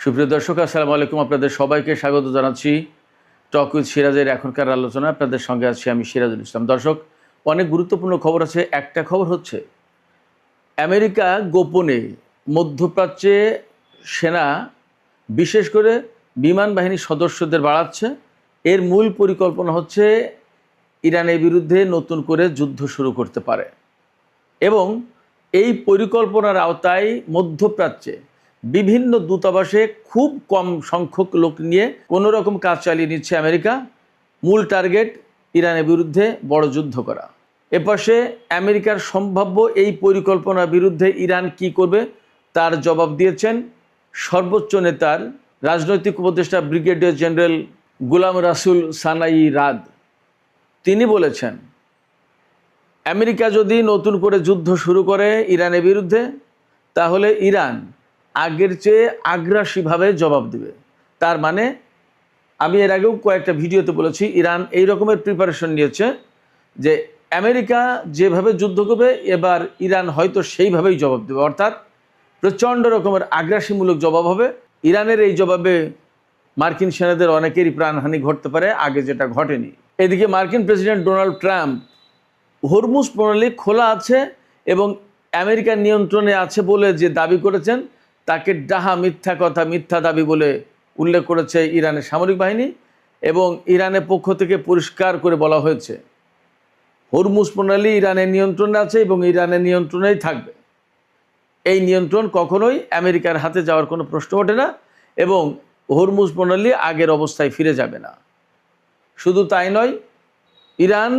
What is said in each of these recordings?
সুপ্রিয় দর্শক, আসসালামু আলাইকুম। আপনাদের সবাইকে স্বাগত জানাচ্ছি টক উইথ সিরাজের এখনকার আলোচনা। আপনাদের সঙ্গে আছি আমি সিরাজুল ইসলাম। দর্শক, অনেক গুরুত্বপূর্ণ খবর আছে। একটা খবর হচ্ছে আমেরিকা গোপনে মধ্যপ্রাচ্যে সেনা, বিশেষ করে বিমান বাহিনীর সদস্যদের বাড়াচ্ছে। এর মূল পরিকল্পনা হচ্ছে ইরানের বিরুদ্ধে নতুন করে যুদ্ধ শুরু করতে পারে এবং এই পরিকল্পনার আওতায় মধ্যপ্রাচ্যে বিভিন্ন দূতাবাসে খুব কম সংখ্যক লোক নিয়ে কোনো রকম কাজ চালিয়ে নিচ্ছে আমেরিকা। মূল টার্গেট ইরানের বিরুদ্ধে বড় যুদ্ধ করা। এপাশে আমেরিকার সম্ভাব্য এই পরিকল্পনার বিরুদ্ধে ইরান কি করবে তার জবাব দিয়েছেন সর্বোচ্চ নেতার রাজনৈতিক উপদেষ্টা ব্রিগেডিয়ার জেনারেল গোলাম রাসুল সানাই রাদ। তিনি বলেছেন, আমেরিকা যদি নতুন করে যুদ্ধ শুরু করে ইরানের বিরুদ্ধে, তাহলে ইরান আগের চেয়ে আগ্রাসীভাবে জবাব দেবে। তার মানে আমি এর আগেও কয়েকটা ভিডিওতে বলেছি, ইরান এই রকমের প্রিপারেশন নিয়েছে যে আমেরিকা যেভাবে যুদ্ধ করবে এবার ইরান হয়তো সেইভাবেই জবাব দেবে, অর্থাৎ প্রচণ্ড রকমের আগ্রাসীমূলক জবাব হবে। ইরানের এই জবাবে মার্কিন সেনাদের অনেকেরই প্রাণহানি ঘটতে পারে, আগে যেটা ঘটেনি। এদিকে মার্কিন প্রেসিডেন্ট ডোনাল্ড ট্রাম্প হরমুজ প্রণালী খোলা আছে এবং আমেরিকার নিয়ন্ত্রণে আছে বলে যে দাবি করেছেন, তাকে ডাহা মিথ্যা কথা, মিথ্যা দাবি বলে উল্লেখ করেছে ইরানের সামরিক বাহিনী। এবং ইরানের পক্ষ থেকে পরিষ্কার করে বলা হয়েছে, হরমুজ প্রণালী ইরানের নিয়ন্ত্রণে আছে এবং ইরানের নিয়ন্ত্রণেই থাকবে। এই নিয়ন্ত্রণ কখনোই আমেরিকার হাতে যাওয়ার কোনো প্রশ্ন ওঠে না এবং হরমুজ প্রণালী আগের অবস্থায় ফিরে যাবে না। শুধু তাই নয়, ইরান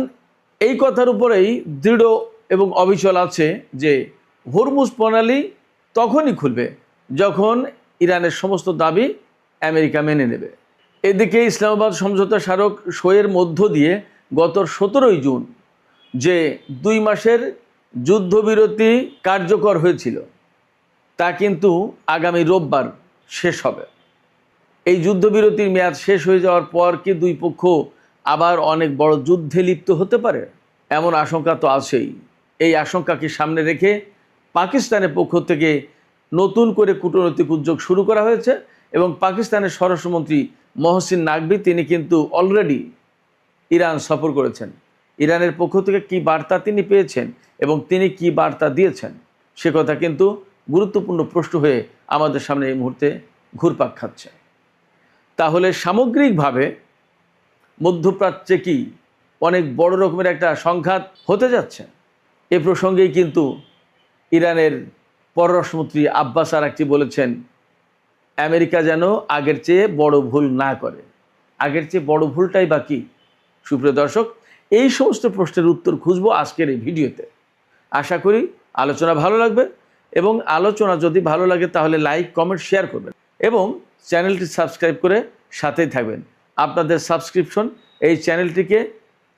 এই কথার উপরেই দৃঢ় এবং অবিচল আছে যে হরমুজ প্রণালী তখনই খুলবে যখন ইরানের সমস্ত দাবি আমেরিকা মেনে নেবে। এদিকে ইসলামাবাদ সমঝোতা স্মারক সইয়ের মধ্য দিয়ে গত 17ই জুন যে 2 মাসের যুদ্ধবিরতি কার্যকর হয়েছিল, তা কিন্তু আগামী রোববার শেষ হবে। এই যুদ্ধবিরতির মেয়াদ শেষ হয়ে যাওয়ার পর কি দুই পক্ষ আবার অনেক বড় যুদ্ধে লিপ্ত হতে পারে, এমন আশঙ্কা তো আছেই। এই আশঙ্কাকে সামনে রেখে পাকিস্তানের পক্ষ থেকে নতুন করে কূটনৈতিক উদ্যোগ শুরু করা হয়েছে এবং পাকিস্তানের স্বরাষ্ট্রমন্ত্রী মহসিন নাকভি তিনি কিন্তু অলরেডি ইরান সফর করেছেন। ইরানের পক্ষ থেকে কি বার্তা তিনি পেয়েছেন এবং তিনি কি বার্তা দিয়েছেন, সে কথা কিন্তু গুরুত্বপূর্ণ প্রশ্ন হয়ে আমাদের সামনে এই মুহূর্তে ঘুরপাক খাচ্ছে। তাহলে সামগ্রিকভাবে মধ্যপ্রাচ্যে কি অনেক বড় রকমের একটা সংঘাত হতে যাচ্ছে? এ প্রসঙ্গেই কিন্তু ইরানের পররাষ্ট্রমন্ত্রী আব্বাস আরাকচি বলেছেন, আমেরিকা যেন আগের চেয়ে বড় ভুল না করে। আগের চেয়ে বড় ভুলটাই বা কি? সুপ্রিয় দর্শক, এই সমস্ত প্রশ্নের উত্তর খুঁজবো আজকের এই ভিডিওতে। আশা করি আলোচনা ভালো লাগবে এবং আলোচনা যদি ভালো লাগে তাহলে লাইক, কমেন্ট, শেয়ার করবেন এবং চ্যানেলটি সাবস্ক্রাইব করে সাথেই থাকবেন। আপনাদের সাবস্ক্রিপশন এই চ্যানেলটিকে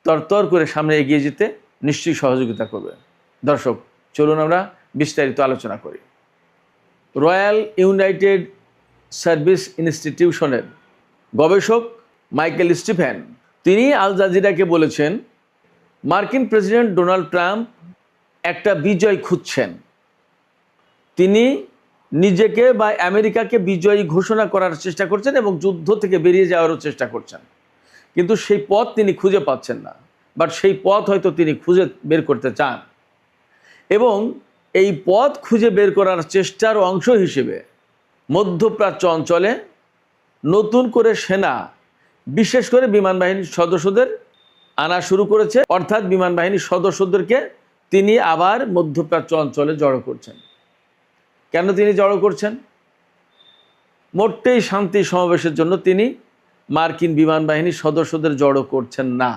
তরতর করে সামনে এগিয়ে যেতে নিশ্চয়ই সহযোগিতা করবে। দর্শক, চলুন আমরা বিস্তারিত আলোচনা করি। রয়্যাল ইউনাইটেড সার্ভিস ইনস্টিটিউশনের গবেষক মাইকেল স্টিফেন তিনি আল জাজিরাকে বলেছেন, মার্কিন প্রেসিডেন্ট ডোনাল্ড ট্রাম্প একটা বিজয় খুঁজছেন। তিনি নিজেকে বা আমেরিকাকে বিজয়ী ঘোষণা করার চেষ্টা করছেন এবং যুদ্ধ থেকে বেরিয়ে যাওয়ারও চেষ্টা করছেন, কিন্তু সেই পথ তিনি খুঁজে পাচ্ছেন না। বাট সেই পথ হয়তো তিনি খুঁজে বের করতে চান এবং এই পথ খুঁজে বের করার চেষ্টার অংশ হিসেবে মধ্যপ্রাচ্য অঞ্চলে নতুন করে সেনা, বিশেষ করে বিমান বাহিনীর সদস্যদের আনা শুরু করেছে। অর্থাৎ বিমান বাহিনীর সদস্যদেরকে তিনি আবার মধ্যপ্রাচ্য অঞ্চলে জড়ো করছেন। কেন তিনি জড়ো করছেন? মোটেই শান্তি সমাবেশের জন্য তিনি মার্কিন বিমান বাহিনীর সদস্যদের জড়ো করছেন না।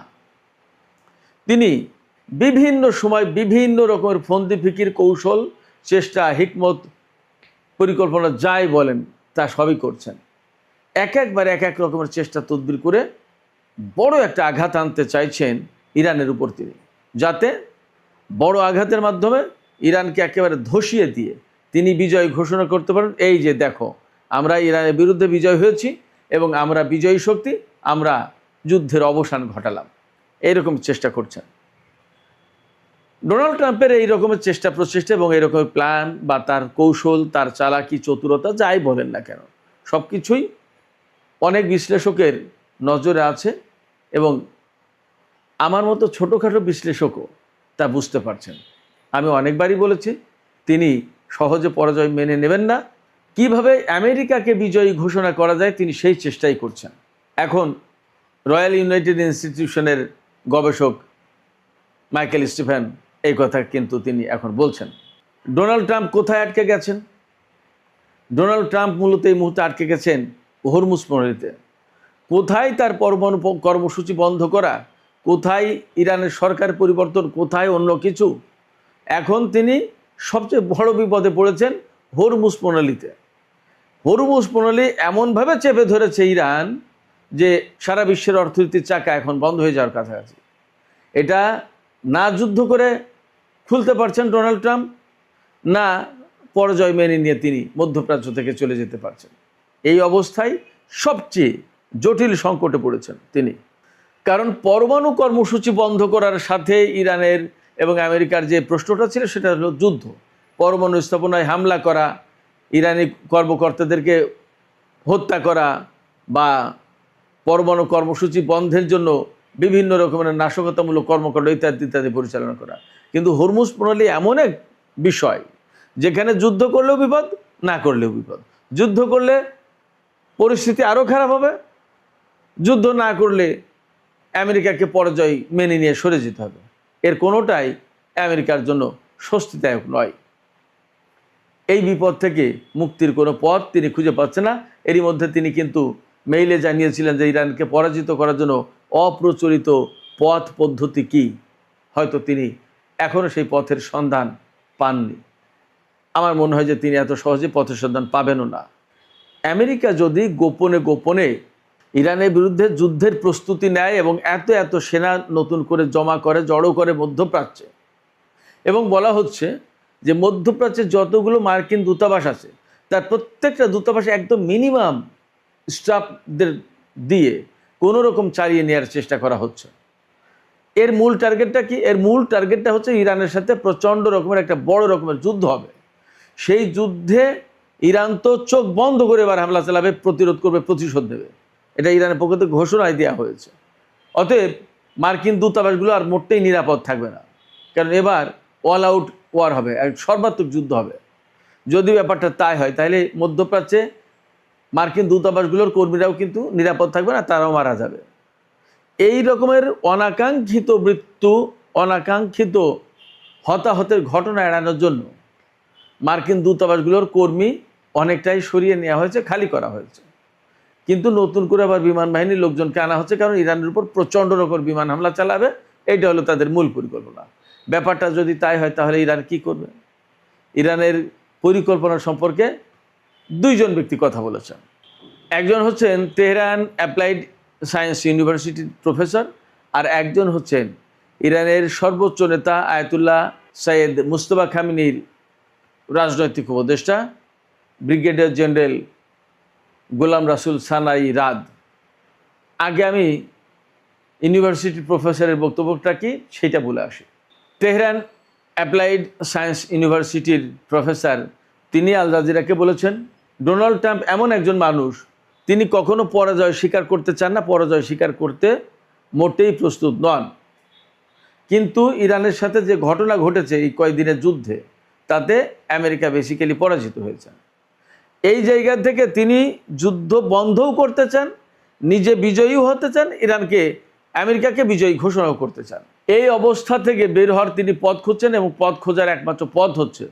তিনি বিভিন্ন সময় বিভিন্ন রকমের ফন্দি ফিকির, কৌশল, চেষ্টা, হিকমত, পরিকল্পনা যাই বলেন তা সবই করছেন। একবার এক এক রকমের চেষ্টা তদবির করে বড় একটা আঘাত আনতে চাইছেন ইরানের উপর তিনি, যাতে বড় আঘাতের মাধ্যমে ইরানকে একেবারে ধসিয়ে দিয়ে তিনি বিজয় ঘোষণা করতে পারেন। এই যে দেখো, আমরা ইরানের বিরুদ্ধে বিজয় হয়েছি এবং আমরা বিজয়ী শক্তি, আমরা যুদ্ধের অবসান ঘটালাম। এইরকম চেষ্টা করছেন ডোনাল্ড ট্রাম্পের। এই রকমের প্রচেষ্টা এবং এই রকমের প্ল্যান বা তার কৌশল, তার চালাকি, চতুরতা যাই বলেন না কেন, সব কিছুই অনেক বিশ্লেষকের নজরে আছে এবং আমার মতো ছোটোখাটো বিশ্লেষকও তা বুঝতে পারছেন। আমি অনেকবারই বলেছি তিনি সহজে পরাজয় মেনে নেবেন না। কিভাবে আমেরিকাকে বিজয়ী ঘোষণা করা যায় তিনি সেই চেষ্টাই করছেন। এখন রয়্যাল ইউনাইটেড ইনস্টিটিউশনের গবেষক মাইকেল স্টিফেন এই কথা কিন্তু তিনি এখন বলছেন। ডোনাল্ড ট্রাম্প কোথায় আটকে গেছেন? ডোনাল্ড ট্রাম্প মূলত এই মুহূর্তে আটকে গেছেন হরমুজ প্রণালীতে। কোথায় তার পরমাণু কর্মসূচি বন্ধ করা, কোথায় ইরানের সরকার পরিবর্তন, কোথায় অন্য কিছু। এখন তিনি সবচেয়ে বড় বিপদে পড়েছেন হরমুজ প্রণালীতে। হরমুজ প্রণালী এমনভাবে চেপে ধরেছে ইরান যে সারা বিশ্বের অর্থনীতির চাকা এখন বন্ধ হয়ে যাওয়ার কাছাকাছি। এটা না যুদ্ধ করে খুলতে পারছেন ডোনাল্ড ট্রাম্প, না পরাজয় মেনে নিয়ে তিনি মধ্যপ্রাচ্য থেকে চলে যেতে পারছেন। এই অবস্থায় সবচেয়ে জটিল সংকটে পড়েছেন তিনি। কারণ পরমাণু কর্মসূচি বন্ধ করার সাথে ইরানের এবং আমেরিকার যে প্রশ্নটা ছিল সেটা হলো যুদ্ধ, পরমাণু স্থাপনায় হামলা করা, ইরানি কর্মকর্তাদেরকে হত্যা করা বা পরমাণু কর্মসূচি বন্ধের জন্য বিভিন্ন রকমের নাশকতামূলক কর্মকাণ্ড ইত্যাদি ইত্যাদি পরিচালনা করা। কিন্তু হরমুজ প্রণালী এমন এক বিষয় যেখানে যুদ্ধ করলেও বিপদ, না করলেও বিপদ। যুদ্ধ করলে পরিস্থিতি আরও খারাপ হবে, যুদ্ধ না করলে আমেরিকাকে পরাজয় মেনে নিয়ে সরে যেতে হবে। এর কোনোটাই আমেরিকার জন্য স্বস্তিদায়ক নয়। এই বিপদ থেকে মুক্তির কোনো পথ তিনি খুঁজে পাচ্ছেন না। এরই মধ্যে তিনি কিন্তু মেইলে জানিয়েছিলেন যে ইরানকে পরাজিত করার জন্য অপ্রচলিত পথ পদ্ধতি কী, হয়তো তিনি এখনও সেই পথের সন্ধান পাননি। আমার মনে হয় যে তিনি এত সহজে পথের সন্ধান পাবেনও না। আমেরিকা যদি গোপনে গোপনে ইরানের বিরুদ্ধে যুদ্ধের প্রস্তুতি নেয় এবং এত এত সেনা নতুন করে জমা করে, জড়ো করে মধ্যপ্রাচ্যে, এবং বলা হচ্ছে যে মধ্যপ্রাচ্যে যতগুলো মার্কিন দূতাবাস আছে তার প্রত্যেকটা দূতাবাসে একদম মিনিমাম স্টাফদের দিয়ে কোনো রকম চালিয়ে নেওয়ার চেষ্টা করা হচ্ছে। এর মূল টার্গেটটা কি? এর মূল টার্গেটটা হচ্ছে ইরানের সাথে প্রচণ্ড রকমের একটা বড় রকমের যুদ্ধ হবে। সেই যুদ্ধে ইরান তো চোখ বন্ধ করে এবার হামলা চালাবে, প্রতিরোধ করবে, প্রতিশোধ দেবে। এটা ইরানের পক্ষ থেকে ঘোষণায় দেওয়া হয়েছে। অতএব মার্কিন দূতাবাসগুলো আর মোটেই নিরাপদ থাকবে না, কারণ এবার অল আউট ওয়ার হবে, এক সর্বাত্মক যুদ্ধ হবে। যদি ব্যাপারটা তাই হয় তাহলে মধ্যপ্রাচ্যে মার্কিন দূতাবাসগুলোর কর্মীরাও কিন্তু নিরাপদ থাকবে না, তারাও মারা যাবে। এই রকমের অনাকাঙ্ক্ষিত মৃত্যু, অনাকাঙ্ক্ষিত হতাহতের ঘটনা এড়ানোর জন্য মার্কিন দূতাবাসগুলোর কর্মী অনেকটাই সরিয়ে নেওয়া হয়েছে, খালি করা হয়েছে। কিন্তু নতুন করে আবার বিমান বাহিনীর লোকজনকে আনা হচ্ছে, কারণ ইরানের উপর প্রচণ্ড রকমের বিমান হামলা চালাবে। এইটা হলো তাদের মূল পরিকল্পনা। ব্যাপারটা যদি তাই হয় তাহলে ইরান কি করবে? ইরানের পরিকল্পনা সম্পর্কে দুইজন ব্যক্তি কথা বলেছেন। একজন হচ্ছেন তেহরান অ্যাপ্লাইড সায়েন্স ইউনিভার্সিটির প্রফেসর, আর একজন হচ্ছেন ইরানের সর্বোচ্চ নেতা আয়াতুল্লাহ সৈয়দ মুজতবা খামেনির রাজনৈতিক উপদেষ্টা ব্রিগেডিয়ার জেনারেল গোলাম রাসুল সানাই রাদ। আগে আমি ইউনিভার্সিটির প্রফেসরের বক্তব্যটা কি সেটা বলে আসি। তেহরান অ্যাপ্লাইড সায়েন্স ইউনিভার্সিটির প্রফেসর তিনি আল জাজিরাকে বলেছেন, ডোনাল্ড ট্রাম্প এমন একজন মানুষ, তিনি কখনো পরাজয় স্বীকার করতে চান না, পরাজয় স্বীকার করতে মোটেই প্রস্তুত নন। কিন্তু ইরানের সাথে যে ঘটনা ঘটেছে এই কয়েকদিনের যুদ্ধে, তাতে আমেরিকা বেসিক্যালি পরাজিত হয়েছে। এই জায়গা থেকে তিনি যুদ্ধ বন্ধও করতে চান, নিজে বিজয়ীও হতে চান, ইরানকে আমেরিকাকে বিজয়ী ঘোষণাও করতে চান। এই অবস্থা থেকে বের হওয়ার তিনি পথ খুঁজছেন, এবং পথ খোঁজার একমাত্র পথ হচ্ছে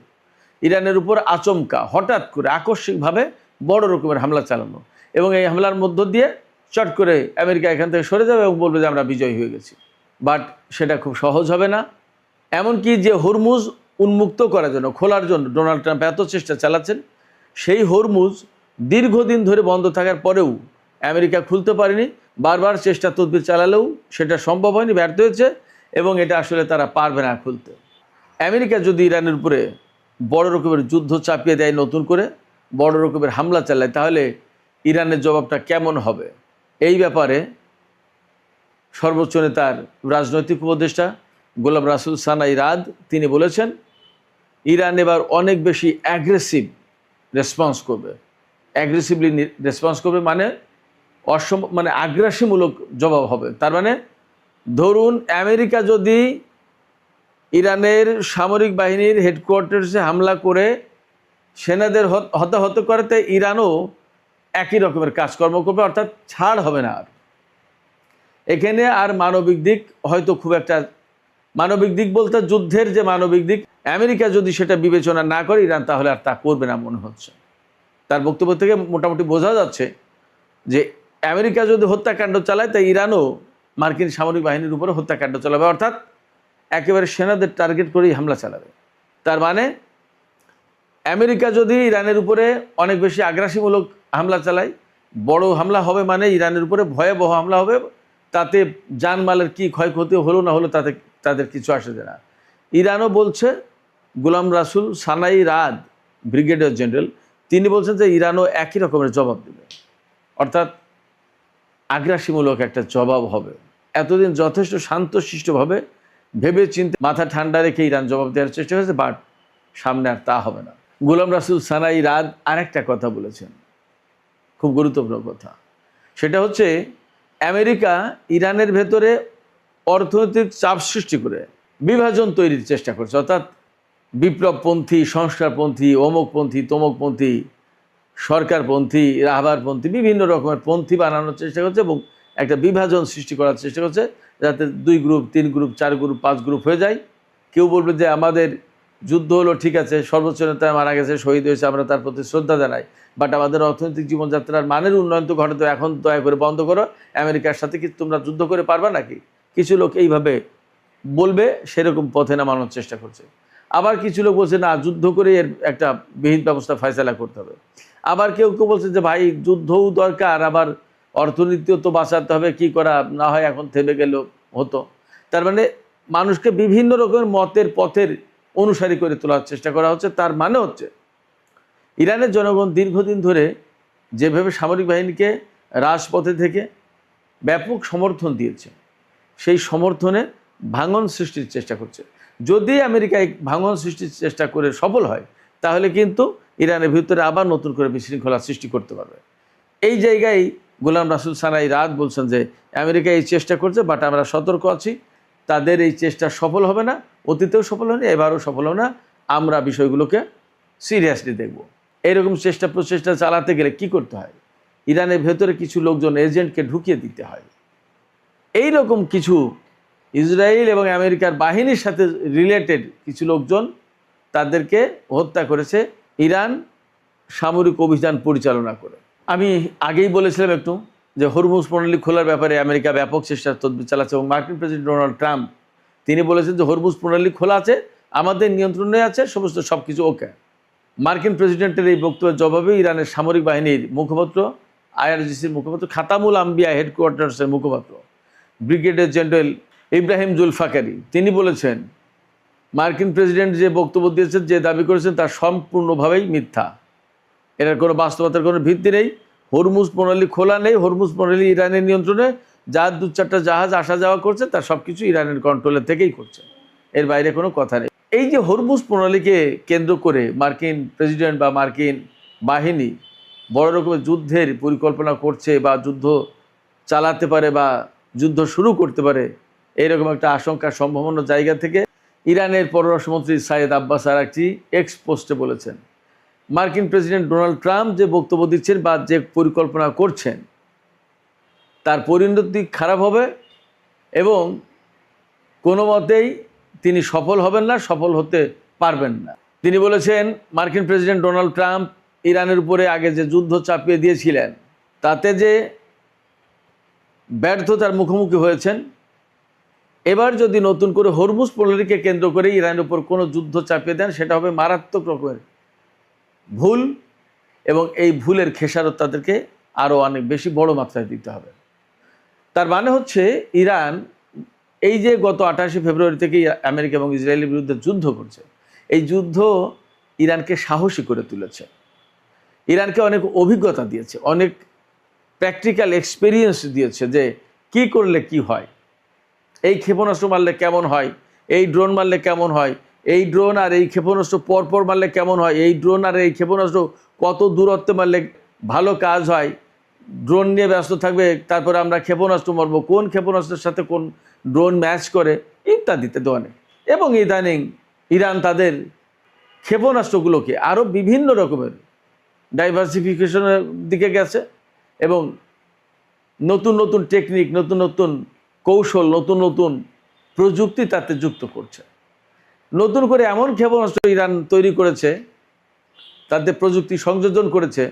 ইরানের উপর আচমকা হঠাৎ করে আকস্মিকভাবে বড় রকমের হামলা চালানো, এবং এই হামলার মধ্য দিয়ে চট করে আমেরিকা এখান থেকে সরে যাবে এবং বলবে যে আমরা বিজয়ী হয়ে গেছি। বাট সেটা খুব সহজ হবে না। এমনকি যে হরমুজ উন্মুক্ত করার জন্য, খোলার জন্য ডোনাল্ড ট্রাম্প এত চেষ্টা চালাচ্ছেন, সেই হরমুজ দীর্ঘদিন ধরে বন্ধ থাকার পরেও আমেরিকা খুলতে পারেনি। বারবার চেষ্টা তদবির চালালেও সেটা সম্ভব হয়নি, ব্যর্থ হয়েছে, এবং এটা আসলে তারা পারবে না খুলতে। আমেরিকা যদি ইরানের উপরে বড় রকমের যুদ্ধ চাপিয়ে দেয়, নতুন করে বড় রকমের হামলা চালায়, তাহলে ইরানের জবাবটা কেমন হবে? এই ব্যাপারে সর্বোচ্চ নেতার রাজনৈতিক উপদেষ্টা গোলাম রাসুল সানাই রাদ তিনি বলেছেন, ইরান এবার অনেক বেশি অ্যাগ্রেসিভ রেসপন্স করবে, অ্যাগ্রেসিভলি রেসপন্স করবে, মানে মানে আগ্রাসীমূলক জবাব হবে। তার মানে ধরুন আমেরিকা যদি ইরানের সামরিক বাহিনীর হেডকোয়ার্টার্সে হামলা করে সেনাদের হতাহত করে, তাই ইরানও একই রকমের কাজকর্ম করবে, অর্থাৎ ছাড় হবে না। আর এখানে আর মানবিক দিক হয়তো খুব একটা, মানবিক দিক বলতে যুদ্ধের যে মানবিক দিক, আমেরিকা যদি সেটা বিবেচনা না করে ইরান, তাহলে আর তা করবে না মনে হচ্ছে। তার বক্তব্য থেকে মোটামুটি বোঝা যাচ্ছে যে আমেরিকা যদি হত্যাকাণ্ড চালায়, তাই ইরানও মার্কিন সামরিক বাহিনীর উপরে হত্যাকাণ্ড চালাবে, অর্থাৎ একেবারে সেনাদের টার্গেট করেই হামলা চালাবে। তার মানে আমেরিকা যদি ইরানের উপরে অনেক বেশি আগ্রাসীমূলক হামলা চালায়, বড় হামলা হবে, মানে ইরানের উপরে ভয়াবহ হামলা হবে, তাতে জানমালের কি ক্ষয়ক্ষতি হলো না হলো তাতে তাদের কিছু আসে যায় না। ইরানও বলছে, গোলাম রাসুল সানাই রাদ ব্রিগেডিয়ার জেনারেল, তিনি বলছেন যে ইরানও একই রকমের জবাব দেবে, অর্থাৎ আগ্রাসীমূলক একটা জবাব হবে। এতদিন যথেষ্ট শান্তশিষ্টভাবে ভেবে চিন্তে মাথা ঠান্ডা রেখে ইরান জবাব দেওয়ার চেষ্টা হয়েছে, বাট সামনে আর তা হবে না। গোলাম রাসুল সানাই রাদ আরেকটা কথা বলেছেন, খুব গুরুত্বপূর্ণ কথা। সেটা হচ্ছে আমেরিকা ইরানের ভেতরে অর্থনৈতিক চাপ সৃষ্টি করে বিভাজন তৈরির চেষ্টা করছে, অর্থাৎ বিপ্লবপন্থী, সংস্কারপন্থী, অমুকপন্থী, তমুকপন্থী, সরকারপন্থী, রাহবারপন্থী, বিভিন্ন রকমের পন্থী বানানোর চেষ্টা করছে এবং একটা বিভাজন সৃষ্টি করার চেষ্টা করছে, যাতে 2 গ্রুপ, 3 গ্রুপ, 4 গ্রুপ, 5 গ্রুপ হয়ে যায়। কেউ বলবে যে আমাদের যুদ্ধ হলো, ঠিক আছে, সর্বোচ্চ নেতায় মারা গেছে, শহীদ হয়েছে, আমরা তার প্রতি শ্রদ্ধা জানাই, বাট আমাদের অর্থনৈতিক জীবনযাত্রার মানের উন্নয়ন তো ঘটে, তো এখন দয়া করে বন্ধ করো, আমেরিকার সাথে কি তোমরা যুদ্ধ করে পারবা নাকি? কিছু লোক এইভাবে বলবে, সেরকম পথে নামানোর চেষ্টা করছে। আবার কিছু লোক বলছে না, যুদ্ধ করে এর একটা বিহিত ব্যবস্থা ফয়সালা করতে হবে। আবার কেউ কেউ বলছে যে ভাই যুদ্ধও দরকার, আবার অর্থনীতিও তো বাঁচাতে হবে, কি করা না হয় এখন থেমে গেল হতো। তার মানে মানুষকে বিভিন্ন রকমের মতের পথের অনুসারী করে তোলার চেষ্টা করা হচ্ছে। তার মানে হচ্ছে ইরানের জনগণ দীর্ঘদিন ধরে যেভাবে সামরিক বাহিনীকে রাজপথে থেকে ব্যাপক সমর্থন দিয়েছে, সেই সমর্থনে ভাঙন সৃষ্টির চেষ্টা করছে। যদি আমেরিকা এই ভাঙন সৃষ্টির চেষ্টা করে সফল হয়, তাহলে কিন্তু ইরানের ভিতরে আবার নতুন করে বিশৃঙ্খলা সৃষ্টি করতে পারবে। এই জায়গায় গোলাম রাসুল সানাই রাত বলছেন যে আমেরিকা এই চেষ্টা করছে, বাট আমরা সতর্ক আছি, তাদের এই চেষ্টা সফল হবে না, অতীতেও সফল হয়নি, এবারও সফল হবে না, আমরা বিষয়গুলোকে সিরিয়াসলি দেখব। এইরকম চেষ্টা প্রচেষ্টা চালাতে গেলে কি করতে হয়? ইরানের ভেতরে কিছু লোকজন এজেন্টকে ঢুকিয়ে দিতে হয়। এই রকম কিছু ইসরায়েল এবং আমেরিকার বাহিনীর সাথে রিলেটেড কিছু লোকজন, তাদেরকে হত্যা করেছে ইরান সামরিক অভিযান পরিচালনা করে। আমি আগেই বলেছিলাম একটু যে হরমুজ প্রণালী খোলার ব্যাপারে আমেরিকা ব্যাপক চেষ্টার তদবির চালাচ্ছে এবং মার্কিন প্রেসিডেন্ট ডোনাল্ড ট্রাম্প তিনি বলেছেন যে হরমুজ প্রণালী খোলা আছে, আমাদের নিয়ন্ত্রণে আছে, সমস্ত সব কিছু ওকে। মার্কিন প্রেসিডেন্টের এই বক্তব্যের জবাবে ইরানের সামরিক বাহিনীর মুখপাত্র, আইআরজিসির মুখপাত্র, খাতামুল আম্বিয়া হেডকোয়ার্টার্সের মুখপাত্র ব্রিগেডিয়ার জেনারেল ইব্রাহিম জুলফাকারি, তিনি বলেছেন মার্কিন প্রেসিডেন্ট যে বক্তব্য দিয়েছেন, যে দাবি করেছেন, তা সম্পূর্ণভাবেই মিথ্যা। এটার কোনো বাস্তবতার কোনো ভিত্তি নেই। হরমুজ প্রণালী খোলা নেই, হরমুজ প্রণালী ইরানের নিয়ন্ত্রণে, যার 2-4টা জাহাজ আসা যাওয়া করছে, তার সব কিছু ইরানের কন্ট্রোলের থেকেই করছে, এর বাইরে কোনো কথা নেই। এই যে হরমুজ প্রণালীকে কেন্দ্র করে মার্কিন প্রেসিডেন্ট বা মার্কিন বাহিনী বড় রকমের যুদ্ধের পরিকল্পনা করছে বা যুদ্ধ চালাতে পারে বা যুদ্ধ শুরু করতে পারে, এইরকম একটা আশঙ্কা সম্ভাবনার জায়গা থেকে ইরানের পররাষ্ট্রমন্ত্রী সাইয়েদ আব্বাস আরাকচি এক্স পোস্টে বলেছেন, মার্কিন প্রেসিডেন্ট ডোনাল্ড ট্রাম্প যে বক্তব্য দিচ্ছেন বা যে পরিকল্পনা করছেন, তার পরিণতি খারাপ হবে এবং কোনো মতেই তিনি সফল হবেন না, সফল হতে পারবেন না। তিনি বলেছেন, মার্কিন প্রেসিডেন্ট ডোনাল্ড ট্রাম্প ইরানের উপরে আগে যে যুদ্ধ চাপিয়ে দিয়েছিলেন, তাতে যে ব্যর্থতার মুখোমুখি হয়েছেন, এবার যদি নতুন করে হরমুজ প্রণালীকে কেন্দ্র করে ইরানের উপর কোনো যুদ্ধ চাপিয়ে দেন, সেটা হবে মারাত্মক রকমের ভুল এবং এই ভুলের খেসারত তাদেরকে আরও অনেক বেশি বড় মাত্রায় দিতে হবে। তার মানে হচ্ছে ইরান এই যে গত 28 ফেব্রুয়ারি থেকে আমেরিকা এবং ইসরায়েলের বিরুদ্ধে যুদ্ধ করছে, এই যুদ্ধ ইরানকে সাহসী করে তুলেছে, ইরানকে অনেক অভিজ্ঞতা দিয়েছে, অনেক প্র্যাকটিক্যাল এক্সপিরিয়েন্স দিয়েছে যে কি করলে কি হয়, এই ক্ষেপণাস্ত্র মারলে কেমন হয়, এই ড্রোন মারলে কেমন হয়, এই ড্রোন আর এই ক্ষেপণাস্ত্র পরপর মারলে কেমন হয়, এই ড্রোন আর এই ক্ষেপণাস্ত্র কত দূরত্বে মারলে ভালো কাজ হয়, ড্রোন নিয়ে ব্যস্ত থাকবে, তারপরে আমরা ক্ষেপণাস্ত্র মারব, কোন ক্ষেপণাস্ত্রের সাথে কোন ড্রোন ম্যাচ করে ইত্যাদিতে দোয়ানে। এবং ইদানিং ইরান তাদের ক্ষেপণাস্ত্রগুলোকে আরও বিভিন্ন রকমের ডাইভার্সিফিকেশনের দিকে গেছে এবং নতুন নতুন টেকনিক, নতুন নতুন কৌশল, নতুন নতুন প্রযুক্তি তাতে যুক্ত করছে। নতুন করে এমন ক্ষেপণাস্ত্র ইরান তৈরি করেছে, তাদের প্রযুক্তি সংযোজন করেছে,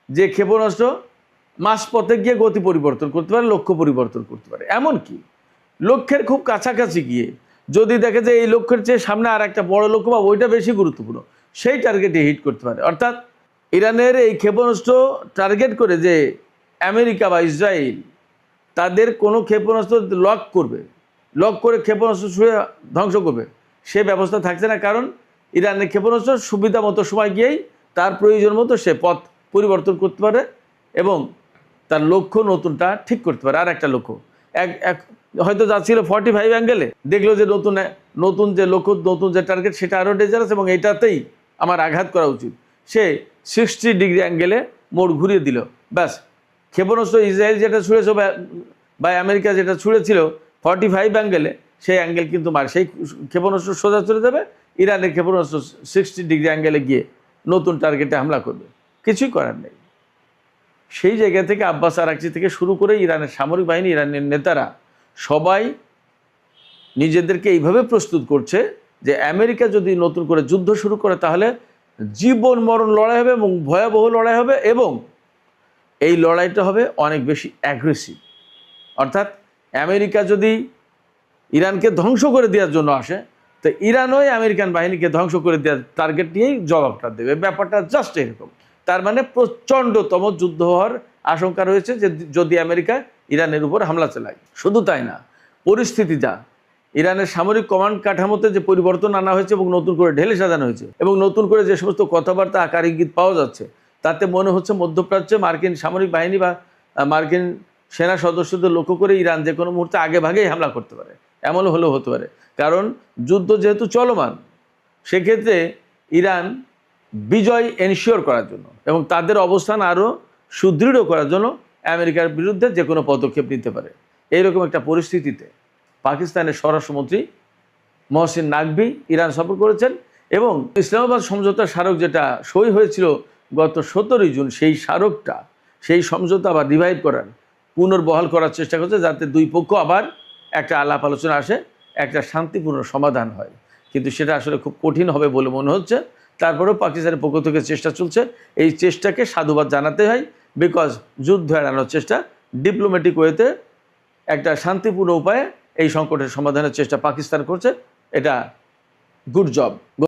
যে ক্ষেপণাস্ত্র মাঝপথে গিয়ে গতি পরিবর্তন করতে পারে, লক্ষ্য পরিবর্তন করতে পারে। এমনকি লক্ষ্যের খুব কাছাকাছি গিয়ে যদি দেখে যে এই লক্ষ্যের চেয়ে সামনে আর একটা বড় লক্ষ্য বা ওইটা বেশি গুরুত্বপূর্ণ, সেই টার্গেটে হিট করতে পারে। অর্থাৎ ইরানের এই ক্ষেপণাস্ত্র টার্গেট করে যে আমেরিকা বা ইসরায়েল তাদের কোনো ক্ষেপণাস্ত্র লক করে ক্ষেপণাস্ত্র ছুঁড়ে ধ্বংস করবে, সে ব্যবস্থা থাকছে না। কারণ ইরানের ক্ষেপণাস্ত্র সুবিধা মতো সময় গিয়েই তার প্রয়োজন মতো সে পথ পরিবর্তন করতে পারে এবং তার লক্ষ্য নতুনটা ঠিক করতে পারে। আর একটা লক্ষ্য হয়তো যাচ্ছিল 45 অ্যাঙ্গেলে, দেখলো যে নতুন যে লক্ষ্য, নতুন যে টার্গেট, সেটা আরও ডেঞ্জারাস এবং এটাতেই আমার আঘাত করা উচিত। সে 60 ডিগ্রি অ্যাঙ্গেলে মোড় ঘুরিয়ে দিল, ব্যাস ক্ষেপণাস্ত্র ইসরায়েল যেটা ছুঁড়েছে বা আমেরিকা যেটা ছুঁড়েছিল 45 অ্যাঙ্গেলে, সেই অ্যাঙ্গেল কিন্তু সেই ক্ষেপণাস্ত্র সোজা চলে যাবে, ইরানের ক্ষেপণাস্ত্র 60 ডিগ্রি অ্যাঙ্গেলে গিয়ে নতুন টার্গেটে হামলা করবে। কিছুই করার নেই। সেই জায়গা থেকে আব্বাস আরাকচি থেকে শুরু করে ইরানের সামরিক বাহিনী, ইরানের নেতারা সবাই নিজেদেরকে এইভাবে প্রস্তুত করছে যে আমেরিকা যদি নতুন করে যুদ্ধ শুরু করে তাহলে জীবন মরণ লড়াই হবে এবং ভয়াবহ লড়াই হবে, এবং এই লড়াইটা হবে অনেক বেশি অ্যাগ্রেসিভ। অর্থাৎ আমেরিকা যদি ইরানকে ধ্বংস করে দেওয়ার জন্য আসে, তো ইরানও আমেরিকান বাহিনীকে ধ্বংস করে দেওয়ার টার্গেট নিয়েই জবাবটা দেবে। ব্যাপারটা জাস্ট এরকম। তার মানে প্রচণ্ডতম যুদ্ধ হওয়ার আশঙ্কা রয়েছে যে যদি আমেরিকা ইরানের উপর হামলা চালায়। শুধু তাই না, পরিস্থিতি যা, ইরানের সামরিক কমান্ড কাঠামোতে যে পরিবর্তন আনা হয়েছে এবং নতুন করে ঢেলে সাজানো হয়েছে এবং নতুন করে যে সমস্ত কথাবার্তা, আকার ইঙ্গিত পাওয়া যাচ্ছে, তাতে মনে হচ্ছে মধ্যপ্রাচ্যে মার্কিন সামরিক বাহিনী বা মার্কিন সেনা সদস্যদের লক্ষ্য করে ইরান যে কোনো মুহূর্তে আগে ভাগেই হামলা করতে পারে। এমনও হলেও হতে পারে, কারণ যুদ্ধ যেহেতু চলমান, সেক্ষেত্রে ইরান বিজয় এনশিওর করার জন্য এবং তাদের অবস্থান আরও সুদৃঢ় করার জন্য আমেরিকার বিরুদ্ধে যে কোনো পদক্ষেপ নিতে পারে। এইরকম একটা পরিস্থিতিতে পাকিস্তানের স্বরাষ্ট্রমন্ত্রী মহসিন নাকভি ইরান সফর করেছেন এবং ইসলামাবাদ সমঝোতা স্মারক যেটা সই হয়েছিল গত 17 জুন, সেই সমঝোতা আবার রিভাইভ করার, পুনর্বহাল করার চেষ্টা করছে, যাতে দুই পক্ষ আবার একটা আলাপ আলোচনা আসে, একটা শান্তিপূর্ণ সমাধান হয়। কিন্তু সেটা আসলে খুব কঠিন হবে বলে মনে হচ্ছে। তারপরেও পাকিস্তানের পক্ষ থেকে চেষ্টা চলছে। এই চেষ্টাকে সাধুবাদ জানাতে হয়, বিকজ যুদ্ধ এড়ানোর চেষ্টা, ডিপ্লোম্যাটিক ওয়েতে একটা শান্তিপূর্ণ উপায়ে এই সংকটের সমাধানের চেষ্টা পাকিস্তান করছে। এটা গুড জব।